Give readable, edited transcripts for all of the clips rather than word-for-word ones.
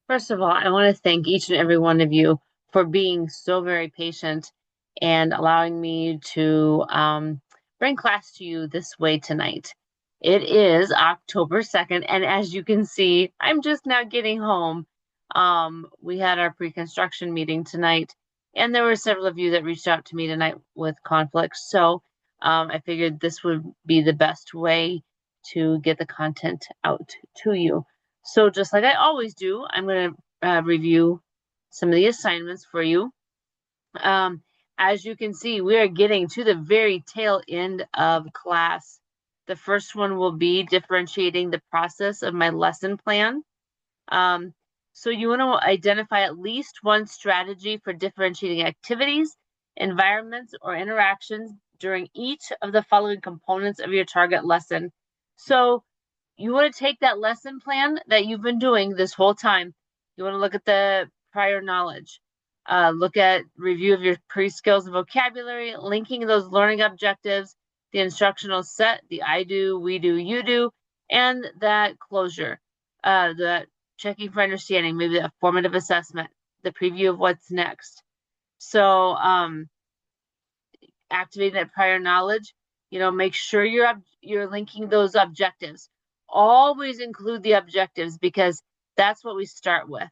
First of all, I want to thank each and every one of you for being so very patient and allowing me to bring class to you this way tonight. It is October 2nd, and as you can see, I'm just now getting home. We had our pre-construction meeting tonight, and there were several of you that reached out to me tonight with conflicts. So I figured this would be the best way to get the content out to you. So just like I always do, I'm going to review some of the assignments for you. Um, as you can see, we are getting to the very tail end of class. The first one will be differentiating the process of my lesson plan. Um, so you want to identify at least one strategy for differentiating activities, environments, or interactions during each of the following components of your target lesson. So you want to take that lesson plan that you've been doing this whole time. You want to look at the prior knowledge, look at review of your pre-skills and vocabulary, linking those learning objectives, the instructional set, the I do, we do, you do, and that closure, the checking for understanding, maybe a formative assessment, the preview of what's next. So activating that prior knowledge, make sure you're linking those objectives. Always include the objectives because that's what we start with.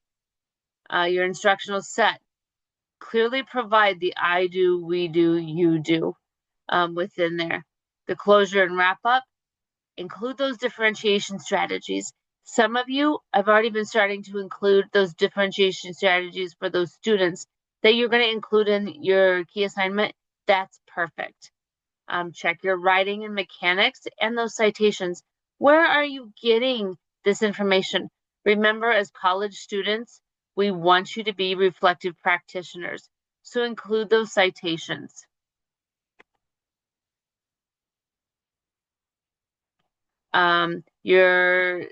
Your instructional set, clearly provide the I do, we do, you do within there. The closure and wrap up, include those differentiation strategies. Some of you, I've already been starting to include those differentiation strategies for those students that you're going to include in your key assignment. That's perfect. Check your writing and mechanics and those citations. Where are you getting this information? Remember, as college students, we want you to be reflective practitioners. So include those citations. Your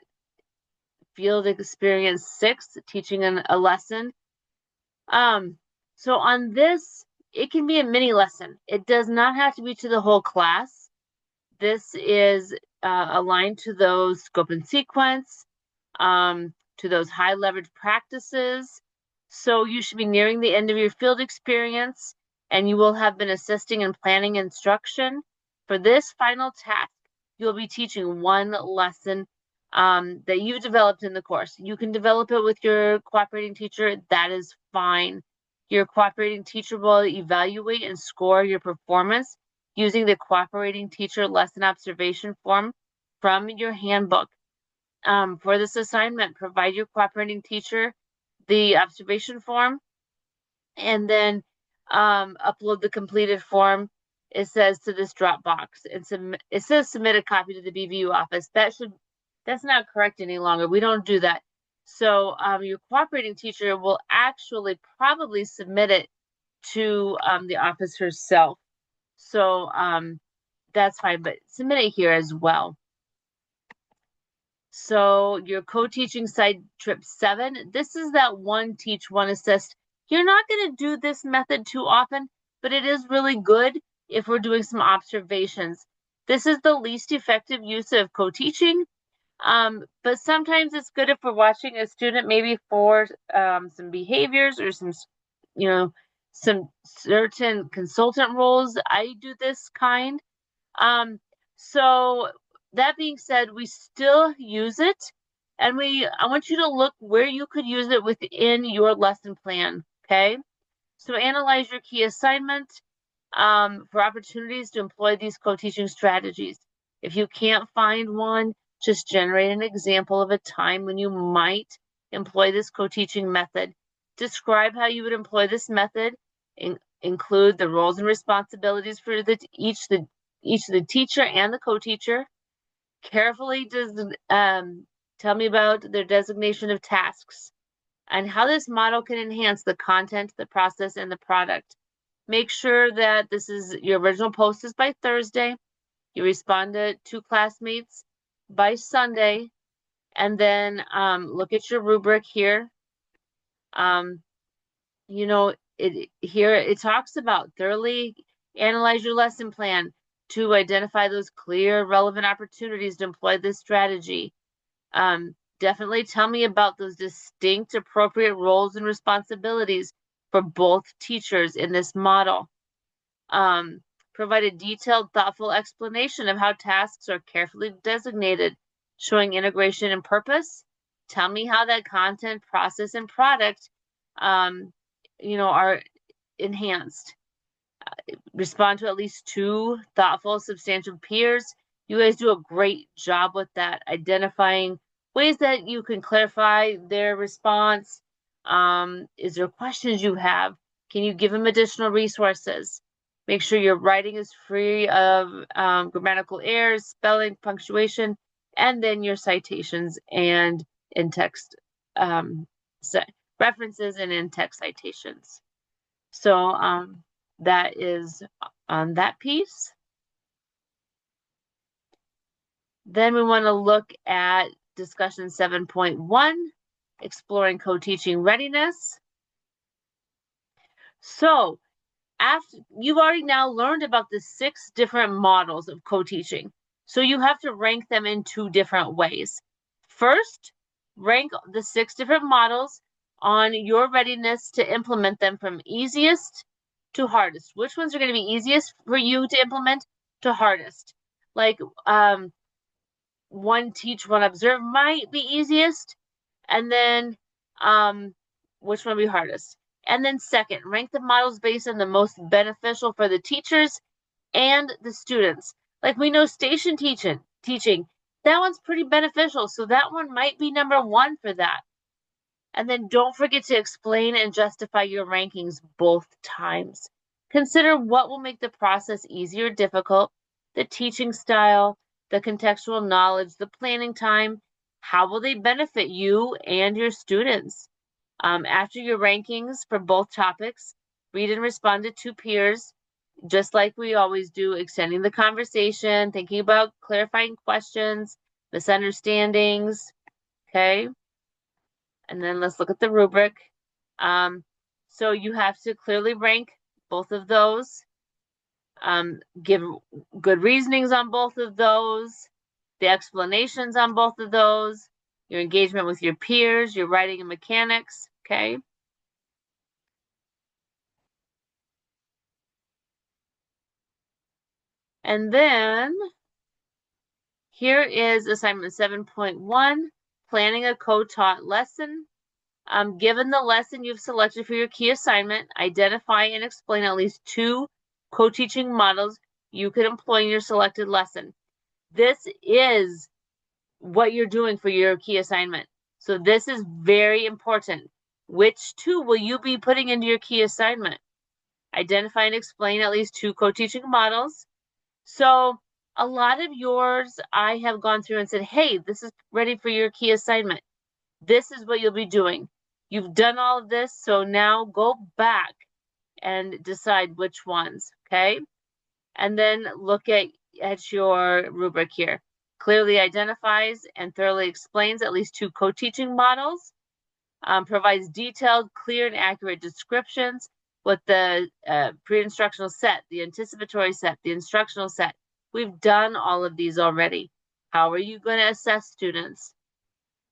field experience 6, teaching a lesson. So on this, it can be a mini lesson. It does not have to be to the whole class. This is aligned to those scope and sequence, to those high leverage practices. So you should be nearing the end of your field experience, and you will have been assisting in planning instruction. For this final task, you'll be teaching one lesson that you've developed in the course. You can develop it with your cooperating teacher. That is fine. Your cooperating teacher will evaluate and score your performance using the cooperating teacher lesson observation form from your handbook. For this assignment, provide your cooperating teacher the observation form and then upload the completed form. It says to this Dropbox. It says submit a copy to the BVU office. That's not correct any longer. We don't do that. So your cooperating teacher will actually probably submit it to the office herself. So that's fine, but submit it here as well. So your co-teaching side trip 7, this is that one teach, one assist. You're not going to do this method too often, but it is really good if we're doing some observations. This is the least effective use of co-teaching, but sometimes it's good if we're watching a student maybe for some behaviors or some certain consultant roles. I do this kind. So that being said, we still use it, and I want you to look where you could use it within your lesson plan, okay? So analyze your key assignment for opportunities to employ these co-teaching strategies. If you can't find one, just generate an example of a time when you might employ this co-teaching method. Describe how you would employ this method, include the roles and responsibilities for each of the teacher and the co-teacher. Carefully tell me about their designation of tasks and how this model can enhance the content, the process, and the product. Make sure that your original post is by Thursday. You respond to 2 classmates by Sunday, and then look at your rubric here. It talks about thoroughly analyze your lesson plan to identify those clear, relevant opportunities to employ this strategy. Definitely tell me about those distinct, appropriate roles and responsibilities for both teachers in this model. Um, Provide a detailed, thoughtful explanation of how tasks are carefully designated, showing integration and purpose. Tell me how that content, process, and product, um, are enhanced. Respond to at least two thoughtful, substantial peers. You guys do a great job with that, identifying ways that you can clarify their response. Is there questions you have? Can you give them additional resources? Make sure your writing is free of grammatical errors, spelling, punctuation, and then your citations and in-text um, references and in-text citations. So that is on that piece. Then we want to look at discussion 7.1, exploring co-teaching readiness. So after you've already now learned about the 6 different models of co-teaching. So you have to rank them in 2 different ways. First, rank the 6 different models on your readiness to implement them from easiest to hardest. Which ones are going to be easiest for you to implement to hardest? Like one teach, one observe might be easiest, and then which one would be hardest? And then second, rank the models based on the most beneficial for the teachers and the students. Like we know station teaching, that one's pretty beneficial, so that one might be number 1 for that. And then don't forget to explain and justify your rankings both times. Consider what will make the process easier or difficult, the teaching style, the contextual knowledge, the planning time. How will they benefit you and your students? After your rankings for both topics, read and respond to 2 peers, just like we always do, extending the conversation, thinking about clarifying questions, misunderstandings, okay? And then let's look at the rubric. So you have to clearly rank both of those, give good reasonings on both of those, the explanations on both of those, your engagement with your peers, your writing and mechanics, okay? And then here is assignment 7.1, planning a co-taught lesson. Given the lesson you've selected for your key assignment, identify and explain at least 2 co-teaching models you could employ in your selected lesson. This is what you're doing for your key assignment. So this is very important. Which 2 will you be putting into your key assignment? Identify and explain at least 2 co-teaching models. So a lot of yours I have gone through and said, hey, this is ready for your key assignment. This is what you'll be doing. You've done all of this, so now go back and decide which ones, okay? And then look at your rubric here. Clearly identifies and thoroughly explains at least 2 co-teaching models, provides detailed, clear, and accurate descriptions with the pre-instructional set, the anticipatory set, the instructional set. We've done all of these already. How are you going to assess students?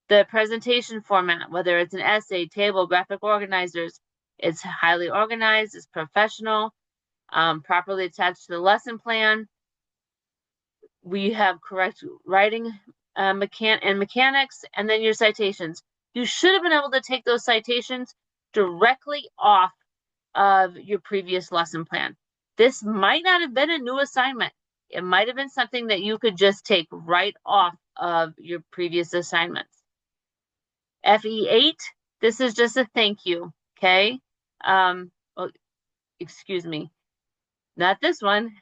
The presentation format, whether it's an essay, table, graphic organizers, it's highly organized, it's professional, properly attached to the lesson plan. We have correct writing mechanics, and then your citations. You should have been able to take those citations directly off of your previous lesson plan. This might not have been a new assignment. It might have been something that you could just take right off of your previous assignments. FE8, this is just a thank you, okay? Oh, excuse me, not this one.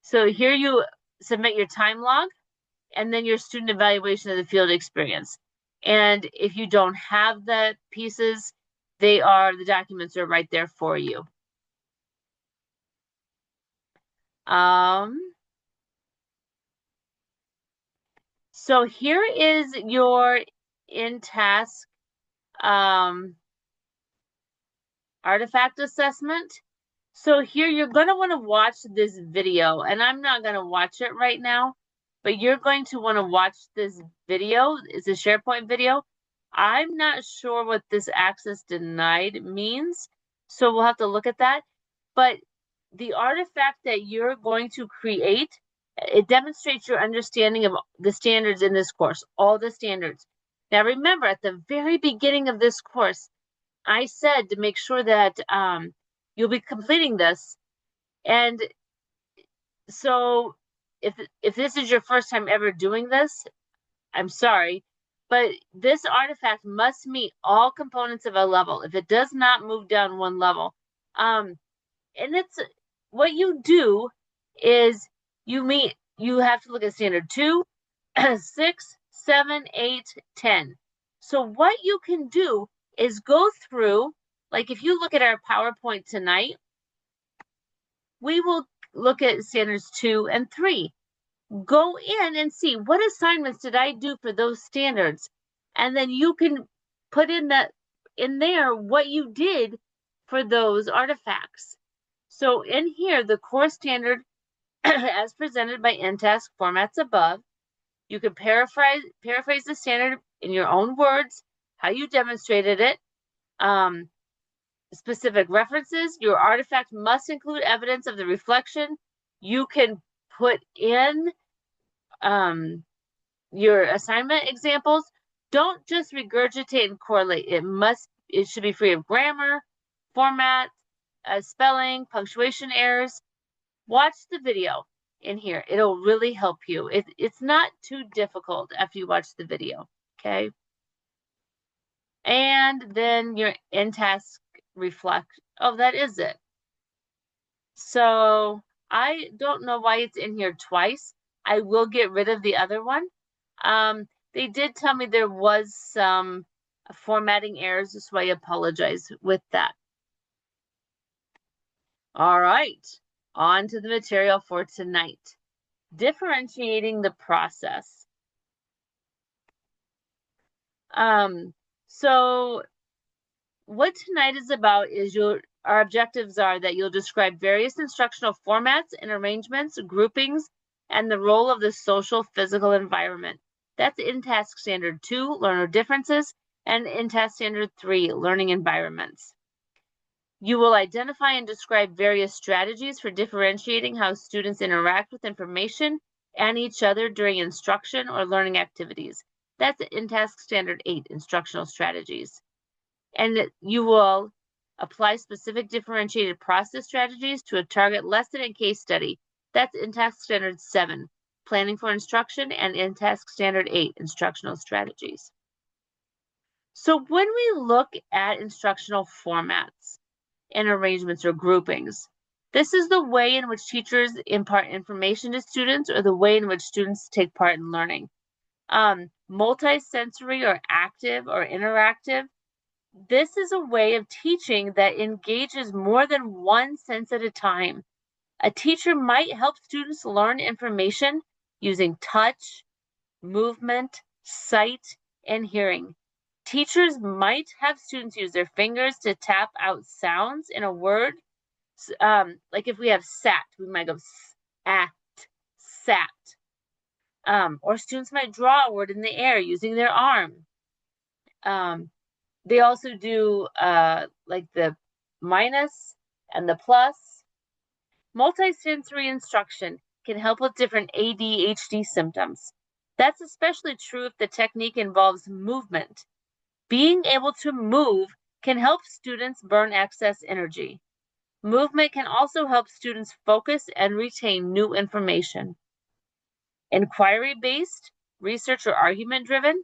So here you submit your time log and then your student evaluation of the field experience. And if you don't have the pieces, the documents are right there for you. So here is your in-task artifact assessment. So here you're going to want to watch this video, and I'm not going to watch it right now, but you're going to want to watch this video. It's a SharePoint video. I'm not sure what this access denied means, so we'll have to look at that. But the artifact that you're going to create, it demonstrates your understanding of the standards in this course, all the standards. Now remember, at the very beginning of this course, I said to make sure that you'll be completing this. And so if this is your first time ever doing this, I'm sorry, but this artifact must meet all components of a level. If it does not, move down one level. And it's what you do is you have to look at standard 2, 6, 7, 8, 10. So what you can do is go through, like if you look at our PowerPoint tonight, we will look at standards 2 and 3. Go in and see what assignments did I do for those standards, and then you can put in there what you did for those artifacts. So in here, the core standard as presented by InTask formats above, you can paraphrase the standard in your own words, how you demonstrated it. Specific references, your artifact must include evidence of the reflection. You can put in your assignment examples. Don't just regurgitate and correlate. It should be free of grammar, format, spelling, punctuation errors. Watch the video in here. It'll really help you. It's not too difficult after you watch the video, okay? And then your in-task reflect. Oh, that is it. So I don't know why it's in here twice. I will get rid of the other one. They did tell me there was some formatting errors, so I apologize with that. All right, on to the material for tonight. Differentiating the process. So what tonight is about is our objectives are that you'll describe various instructional formats and arrangements, groupings, and the role of the social physical environment. That's in task standard 2, learner differences, and in task standard 3, learning environments. You will identify and describe various strategies for differentiating how students interact with information and each other during instruction or learning activities. That's in task standard 8, instructional strategies. And you will apply specific differentiated process strategies to a target lesson and case study. That's in task standard 7, planning for instruction, and in task standard 8, instructional strategies. So when we look at instructional formats and arrangements or groupings, this is the way in which teachers impart information to students or the way in which students take part in learning. Multisensory or active or interactive, this is a way of teaching that engages more than one sense at a time. A teacher might help students learn information using touch, movement, sight, and hearing. Teachers might have students use their fingers to tap out sounds in a word. Like if we have sat, we might go at, sat. Or students might draw a word in the air using their arm. They also do like the minus and the plus. Multisensory instruction can help with different ADHD symptoms. That's especially true if the technique involves movement. Being able to move can help students burn excess energy. Movement can also help students focus and retain new information. Inquiry-based, research or argument-driven.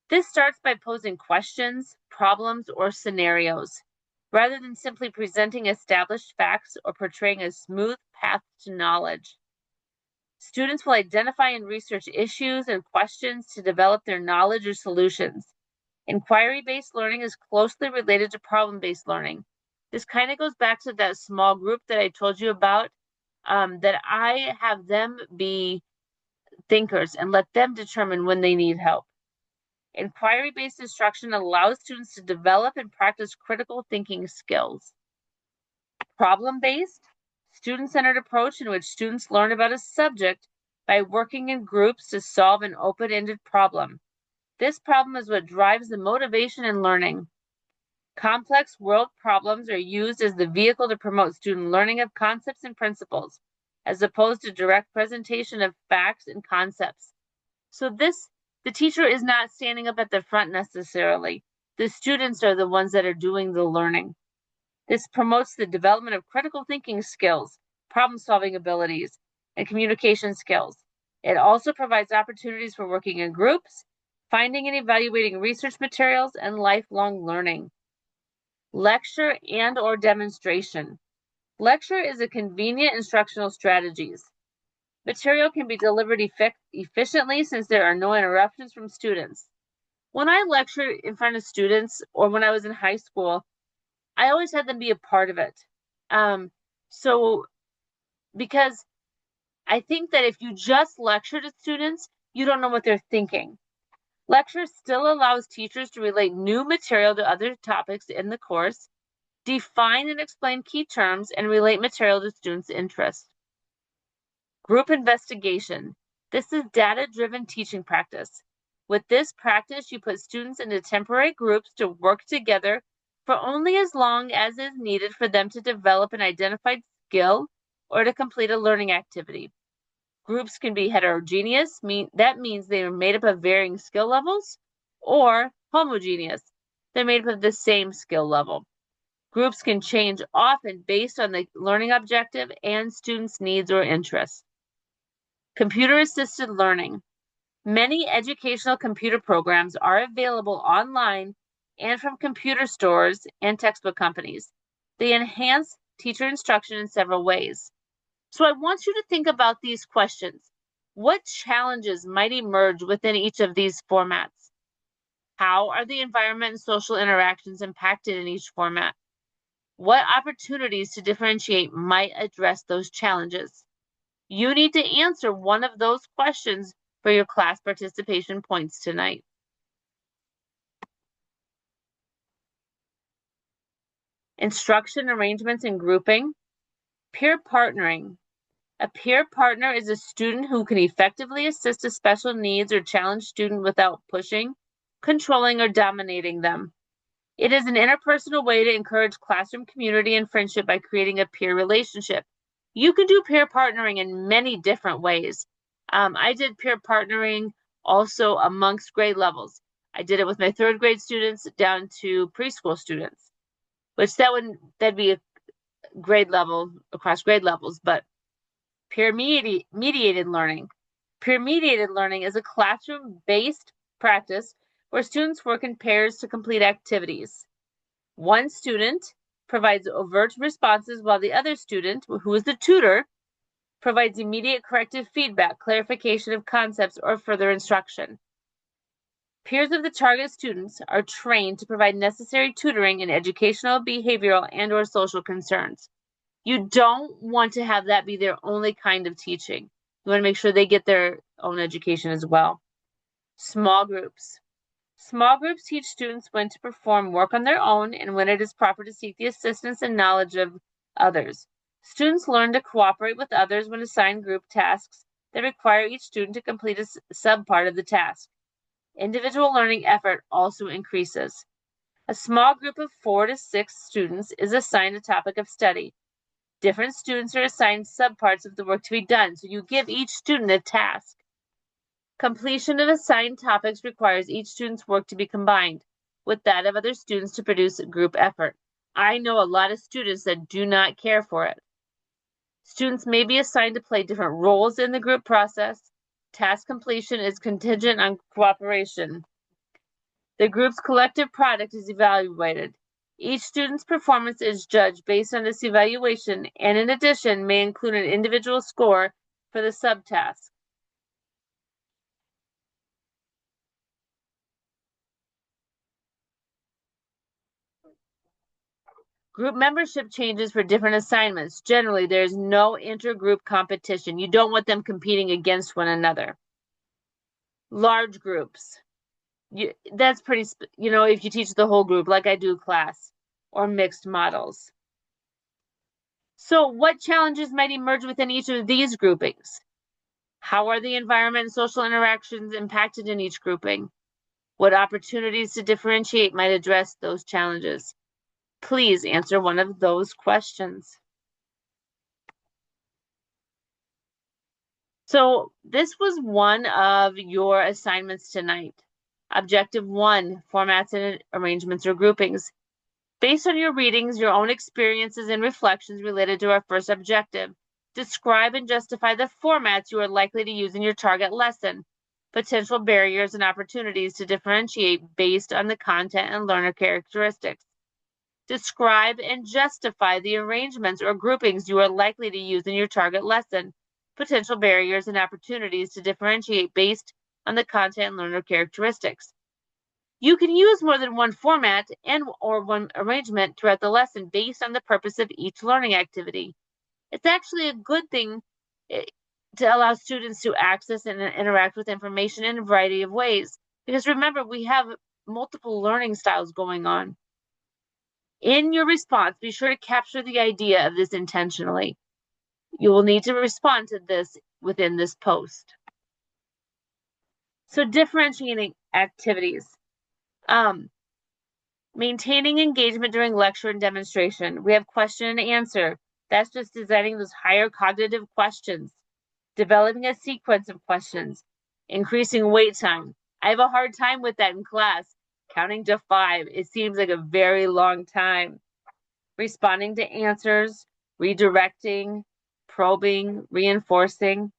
This starts by posing questions, problems, or scenarios, rather than simply presenting established facts or portraying a smooth path to knowledge. Students will identify and research issues and questions to develop their knowledge or solutions. Inquiry-based learning is closely related to problem-based learning. This kind of goes back to that small group that I told you about, that I have them be thinkers and let them determine when they need help. Inquiry-based instruction allows students to develop and practice critical thinking skills. Problem-based, student-centered approach in which students learn about a subject by working in groups to solve an open-ended problem. This problem is what drives the motivation in learning. Complex world problems are used as the vehicle to promote student learning of concepts and principles, as opposed to direct presentation of facts and concepts. So the teacher is not standing up at the front necessarily. The students are the ones that are doing the learning. This promotes the development of critical thinking skills, problem-solving abilities, and communication skills. It also provides opportunities for working in groups, finding and evaluating research materials, and lifelong learning. Lecture and/or demonstration. Lecture is a convenient instructional strategies. Material can be delivered efficiently since there are no interruptions from students. When I lecture in front of students or when I was in high school, I always had them be a part of it. So because I think that if you just lecture to students, you don't know what they're thinking. Lecture still allows teachers to relate new material to other topics in the course, define and explain key terms, and relate material to students' interests. Group investigation. This is data-driven teaching practice. With this practice, you put students into temporary groups to work together for only as long as is needed for them to develop an identified skill or to complete a learning activity. Groups can be heterogeneous, that means they are made up of varying skill levels, or homogeneous, they're made up of the same skill level. Groups can change often based on the learning objective and students' needs or interests. Computer-assisted learning. Many educational computer programs are available online and from computer stores and textbook companies. They enhance teacher instruction in several ways. So I want you to think about these questions. What challenges might emerge within each of these formats? How are the environment and social interactions impacted in each format? What opportunities to differentiate might address those challenges? You need to answer one of those questions for your class participation points tonight. Instruction arrangements and grouping. Peer partnering. A peer partner is a student who can effectively assist a special needs or challenged student without pushing, controlling, or dominating them. It is an interpersonal way to encourage classroom community and friendship by creating a peer relationship. You can do peer partnering in many different ways. I did peer partnering also amongst grade levels. I did it with my third grade students down to preschool students, which that'd be a grade level across grade levels, but peer mediated learning. Peer mediated learning is a classroom-based practice where students work in pairs to complete activities. One student provides overt responses while the other student, who is the tutor, provides immediate corrective feedback, clarification of concepts, or further instruction. Peers of the target students are trained to provide necessary tutoring in educational, behavioral, and/or social concerns. You don't want to have that be their only kind of teaching. You want to make sure they get their own education as well. Small groups. Small groups teach students when to perform work on their own and when it is proper to seek the assistance and knowledge of others. Students learn to cooperate with others when assigned group tasks that require each student to complete a subpart of the task. Individual learning effort also increases. A small group of 4 to 6 students is assigned a topic of study. Different students are assigned subparts of the work to be done, so you give each student a task. Completion of assigned topics requires each student's work to be combined with that of other students to produce a group effort. I know a lot of students that do not care for it. Students may be assigned to play different roles in the group process. Task completion is contingent on cooperation. The group's collective product is evaluated. Each student's performance is judged based on this evaluation and in addition may include an individual score for the subtask. Group membership changes for different assignments. Generally, there's no intergroup competition. You don't want them competing against one another. Large groups. That's pretty, if you teach the whole group, like I do class, or mixed models. So what challenges might emerge within each of these groupings? How are the environment and social interactions impacted in each grouping? What opportunities to differentiate might address those challenges? Please answer one of those questions. So this was one of your assignments tonight. Objective 1, formats and arrangements or groupings. Based on your readings, your own experiences and reflections related to our first objective, describe and justify the formats you are likely to use in your target lesson, potential barriers and opportunities to differentiate based on the content and learner characteristics. Describe and justify the arrangements or groupings you are likely to use in your target lesson, potential barriers and opportunities to differentiate based on the content and learner characteristics. You can use more than one format or one arrangement throughout the lesson based on the purpose of each learning activity. It's actually a good thing to allow students to access and interact with information in a variety of ways. Because remember, we have multiple learning styles going on. In your response, be sure to capture the idea of this intentionally. You will need to respond to this within this post. So differentiating activities. Maintaining engagement during lecture and demonstration. We have question and answer. That's just designing those higher cognitive questions. Developing a sequence of questions. Increasing wait time. I have a hard time with that in class. Counting to 5. It seems like a very long time. Responding to answers, redirecting, probing, reinforcing.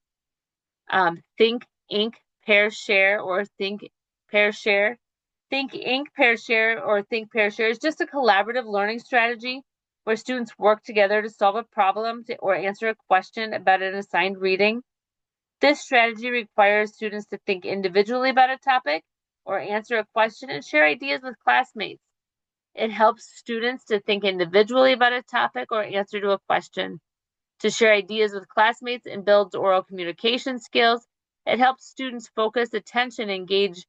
Think, ink, pair, share, or think, pair, share. Think, ink, pair, share, or think, pair, share is just a collaborative learning strategy where students work together to solve a problem or answer a question about an assigned reading. This strategy requires students to think individually about a topic or answer a question and share ideas with classmates. It helps students to think individually about a topic or answer to a question, to share ideas with classmates and builds oral communication skills. It helps students focus attention, engage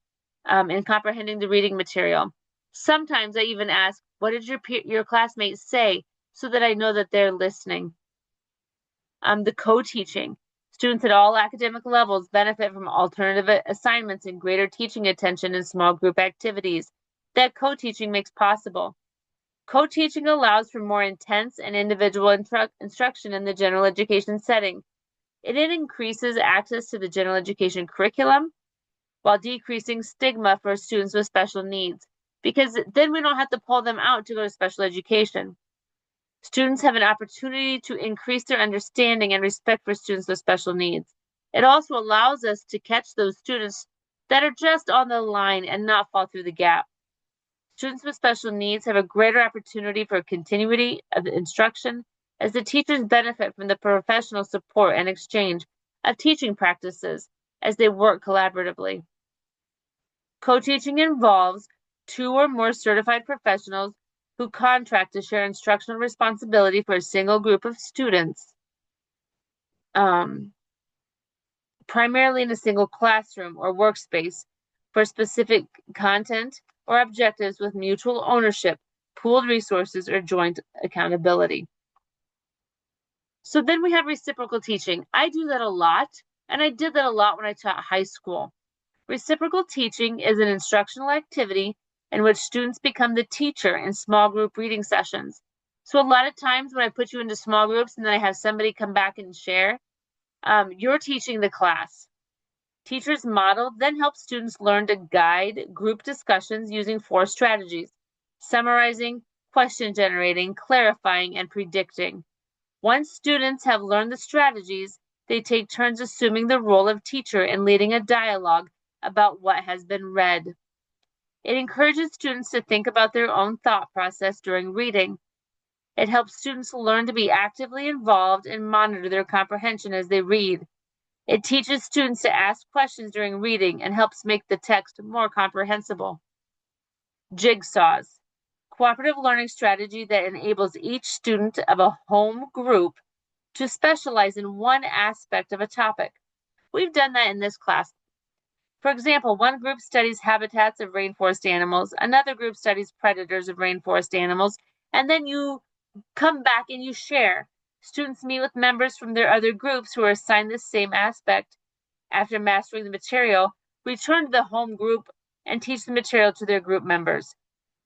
in comprehending the reading material. Sometimes I even ask, what did your classmates say, so that I know that they're listening. The co-teaching. Students at all academic levels benefit from alternative assignments and greater teaching attention in small group activities that co-teaching makes possible. Co-teaching allows for more intense and individual instruction in the general education setting. It increases access to the general education curriculum while decreasing stigma for students with special needs, because then we don't have to pull them out to go to special education. Students have an opportunity to increase their understanding and respect for students with special needs. It also allows us to catch those students that are just on the line and not fall through the gap. Students with special needs have a greater opportunity for continuity of instruction as the teachers benefit from the professional support and exchange of teaching practices as they work collaboratively. Co-teaching involves 2 or more certified professionals who contract to share instructional responsibility for a single group of students, primarily in a single classroom or workspace for specific content or objectives with mutual ownership, pooled resources, or joint accountability. So then we have reciprocal teaching. I do that a lot, and I did that a lot when I taught high school. Reciprocal teaching is an instructional activity in which students become the teacher in small group reading sessions. So a lot of times when I put you into small groups and then I have somebody come back and share, you're teaching the class. Teachers model then help students learn to guide group discussions using 4 strategies: summarizing, question generating, clarifying, and predicting. Once students have learned the strategies, they take turns assuming the role of teacher and leading a dialogue about what has been read. It encourages students to think about their own thought process during reading. It helps students learn to be actively involved and monitor their comprehension as they read. It teaches students to ask questions during reading and helps make the text more comprehensible. Jigsaws. Cooperative learning strategy that enables each student of a home group to specialize in one aspect of a topic. We've done that in this class. For example, one group studies habitats of rainforest animals, another group studies predators of rainforest animals, and then you come back and you share. Students meet with members from their other groups who are assigned the same aspect After mastering the material, return to the home group and teach the material to their group members.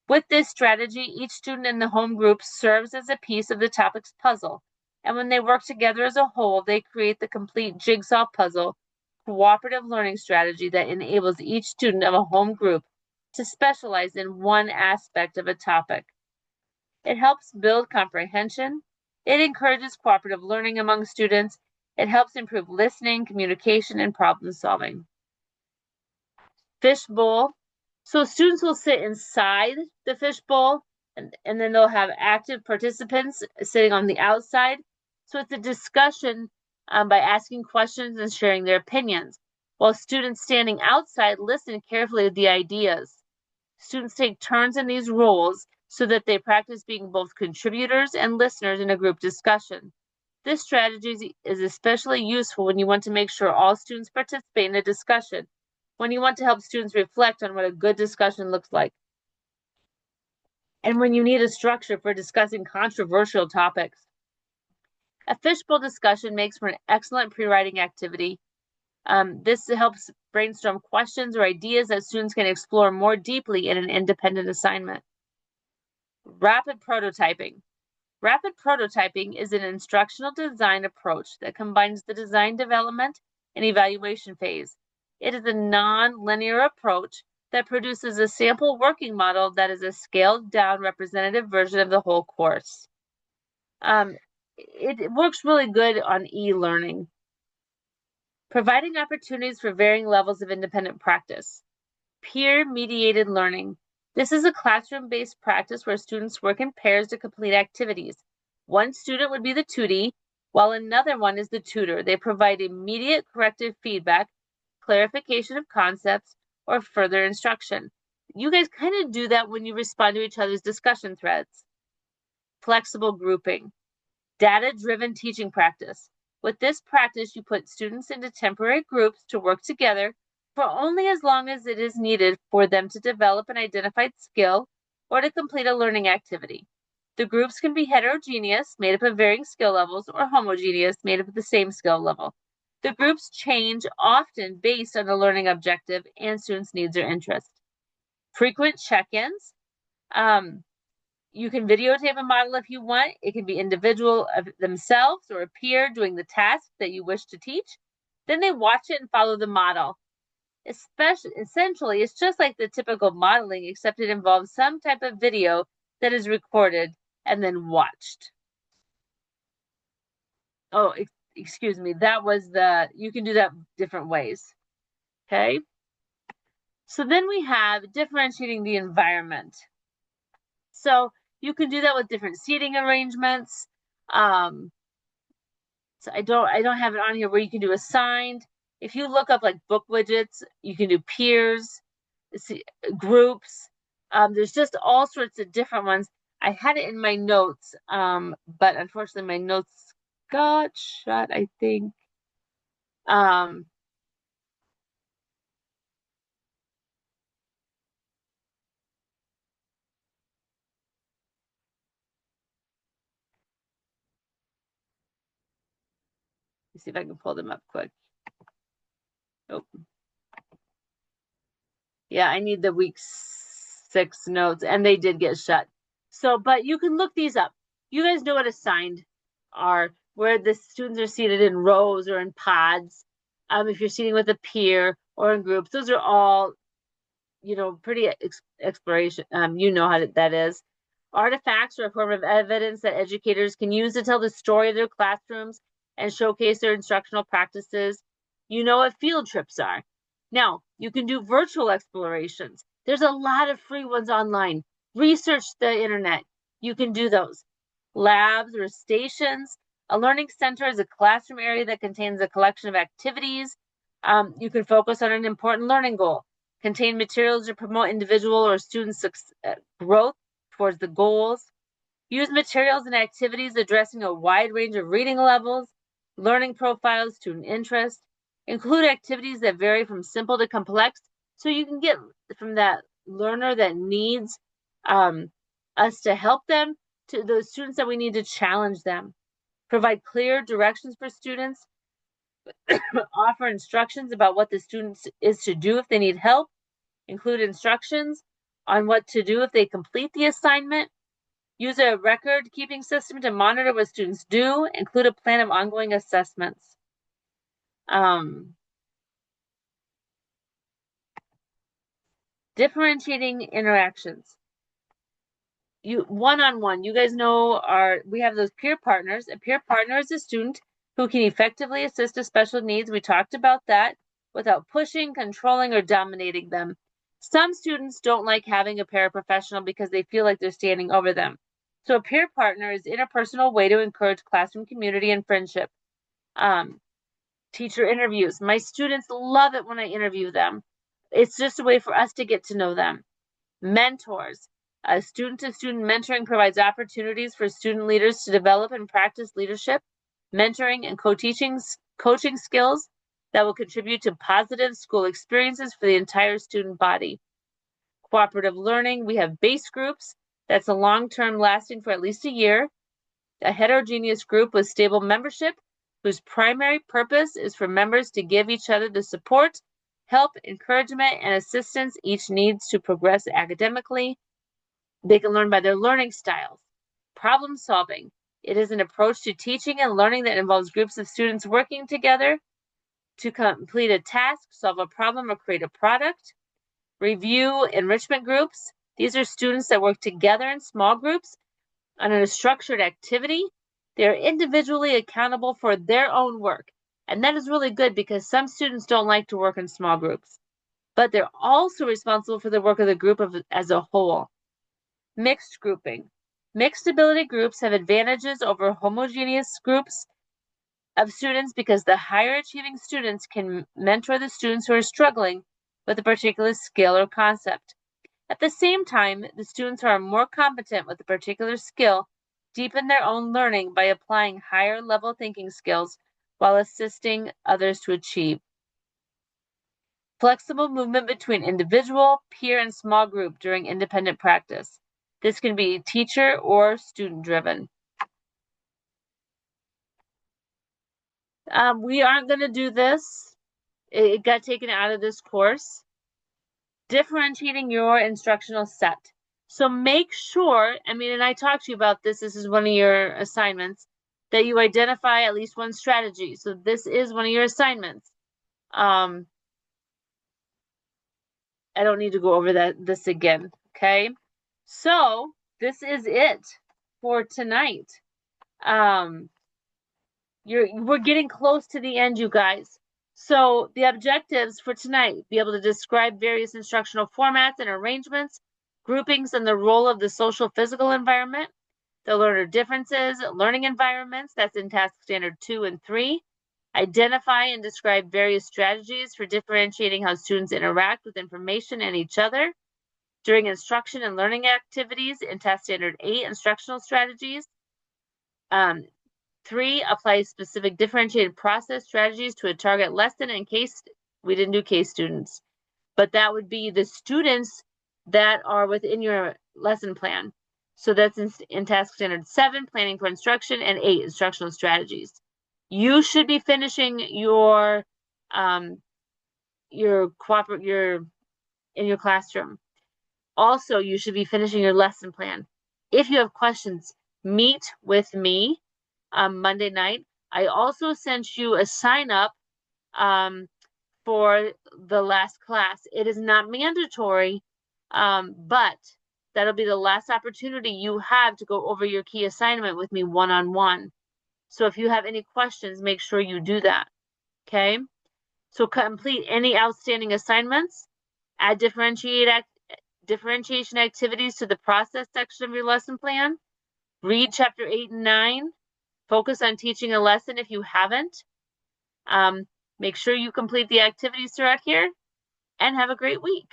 With this strategy, each student in the home group serves as a piece of the topic's puzzle, and when they work together as a whole, they create the complete jigsaw puzzle cooperative learning strategy that enables each student of a home group to specialize in one aspect of a topic. It helps build comprehension. It encourages cooperative learning among students. It helps improve listening, communication, and problem solving. Fishbowl. So students will sit inside the fishbowl, and then they'll have active participants sitting on the outside. So it's a discussion by asking questions and sharing their opinions, while students standing outside listen carefully to the ideas. Students take turns in these roles so that they practice being both contributors and listeners in a group discussion. This strategy is especially useful when you want to make sure all students participate in a discussion, when you want to help students reflect on what a good discussion looks like, and when you need a structure for discussing controversial topics. A fishbowl discussion makes for an excellent pre-writing activity. This helps brainstorm questions or ideas that students can explore more deeply in an independent assignment. Rapid prototyping. Rapid prototyping is an instructional design approach that combines the design development and evaluation phase. It is a non-linear approach that produces a sample working model that is a scaled-down representative version of the whole course. It works really good on e-learning. Providing opportunities for varying levels of independent practice. Peer-mediated learning. This is a classroom-based practice where students work in pairs to complete activities. One student would be the tutee, while another one is the tutor. They provide immediate corrective feedback, clarification of concepts, or further instruction. You guys kind of do that when you respond to each other's discussion threads. Flexible grouping. Data-driven teaching practice. With this practice, you put students into temporary groups to work together for only as long as it is needed for them to develop an identified skill or to complete a learning activity. The groups can be heterogeneous, made up of varying skill levels, or homogeneous, made up of the same skill level. The groups change often based on the learning objective and students' needs or interests. Frequent check-ins. You can videotape a model if you want. It can be individual of themselves or a peer doing the task that you wish to teach. Then they watch it and follow the model. Essentially, it's just like the typical modeling, except it involves some type of video that is recorded and then watched. Oh, excuse me. That was you can do that different ways. Okay. So then we have differentiating the environment. So you can do that with different seating arrangements. So I don't have it on here where you can do assigned. If you look up like book widgets, you can do peers, groups. There's just all sorts of different ones. I had it in my notes, but unfortunately my notes got shut, I think. Let's see if I can pull them up quick. Oh. Yeah, I need the week 6 notes, and they did get shut. So, but you can look these up. You guys know what assigned are, where the students are seated in rows or in pods. If you're seating with a peer or in groups, those are all, pretty exploration. You know how that is. Artifacts are a form of evidence that educators can use to tell the story of their classrooms and showcase their instructional practices. You know what field trips are. Now, you can do virtual explorations. There's a lot of free ones online. Research the internet. You can do those. Labs or stations. A learning center is a classroom area that contains a collection of activities. You can focus on an important learning goal. Contain materials to promote individual or student growth towards the goals. Use materials and activities addressing a wide range of reading levels, learning profiles, student interest. Include activities that vary from simple to complex so you can get from that learner that needs us to help them to those students that we need to challenge them. Provide clear directions for students. Offer instructions about what the student is to do if they need help. Include instructions on what to do if they complete the assignment. Use a record-keeping system to monitor what students do. Include a plan of ongoing assessments. Differentiating interactions. One-on-one, you guys know we have those peer partners. A peer partner is a student who can effectively assist with special needs. We talked about that without pushing, controlling, or dominating them. Some students don't like having a paraprofessional because they feel like they're standing over them. So a peer partner is an interpersonal way to encourage classroom community and friendship. Teacher interviews. My students love it when I interview them. It's just a way for us to get to know them. Mentors. Student-to-student mentoring provides opportunities for student leaders to develop and practice leadership, mentoring, and coaching skills that will contribute to positive school experiences for the entire student body. Cooperative learning. We have base groups. That's a long-term lasting for at least a year. A heterogeneous group with stable membership whose primary purpose is for members to give each other the support, help, encouragement, and assistance each needs to progress academically. They can learn by their learning styles. Problem solving. It is an approach to teaching and learning that involves groups of students working together to complete a task, solve a problem, or create a product. Review enrichment groups. These are students that work together in small groups on a structured activity. They are individually accountable for their own work. And that is really good because some students don't like to work in small groups. But they're also responsible for the work of the group as a whole. Mixed grouping. Mixed ability groups have advantages over homogeneous groups of students because the higher achieving students can mentor the students who are struggling with a particular skill or concept. At the same time, the students who are more competent with a particular skill deepen their own learning by applying higher level thinking skills while assisting others to achieve. Flexible movement between individual, peer, and small group during independent practice. This can be teacher or student driven. We aren't going to do this. It got taken out of this course. Differentiating your instructional set. So make sure, and I talked to you about this is one of your assignments, that you identify at least one strategy. So this is one of your assignments. I don't need to go over this again, okay? So this is it for tonight. We're getting close to the end, you guys. So the objectives for tonight, be able to describe various instructional formats and arrangements, groupings, and the role of the social physical environment, the learner differences, learning environments, that's in task standard 2 and 3. Identify and describe various strategies for differentiating how students interact with information and each other during instruction and learning activities in task standard 8, instructional strategies. 3, apply specific differentiated process strategies to a target lesson. In case we didn't do case students, but that would be the students that are within your lesson plan. So that's in task standard 7, planning for instruction, and 8, instructional strategies. You should be finishing your in your classroom. Also, you should be finishing your lesson plan. If you have questions, meet with me Monday night. I also sent you a sign up for the last class. It is not mandatory, but that'll be the last opportunity you have to go over your key assignment with me one-on-one. So if you have any questions, make sure you do that. Okay? So complete any outstanding assignments, add differentiation activities to the process section of your lesson plan, read chapter 8 and 9, focus on teaching a lesson if you haven't. Make sure you complete the activities throughout here, and have a great week.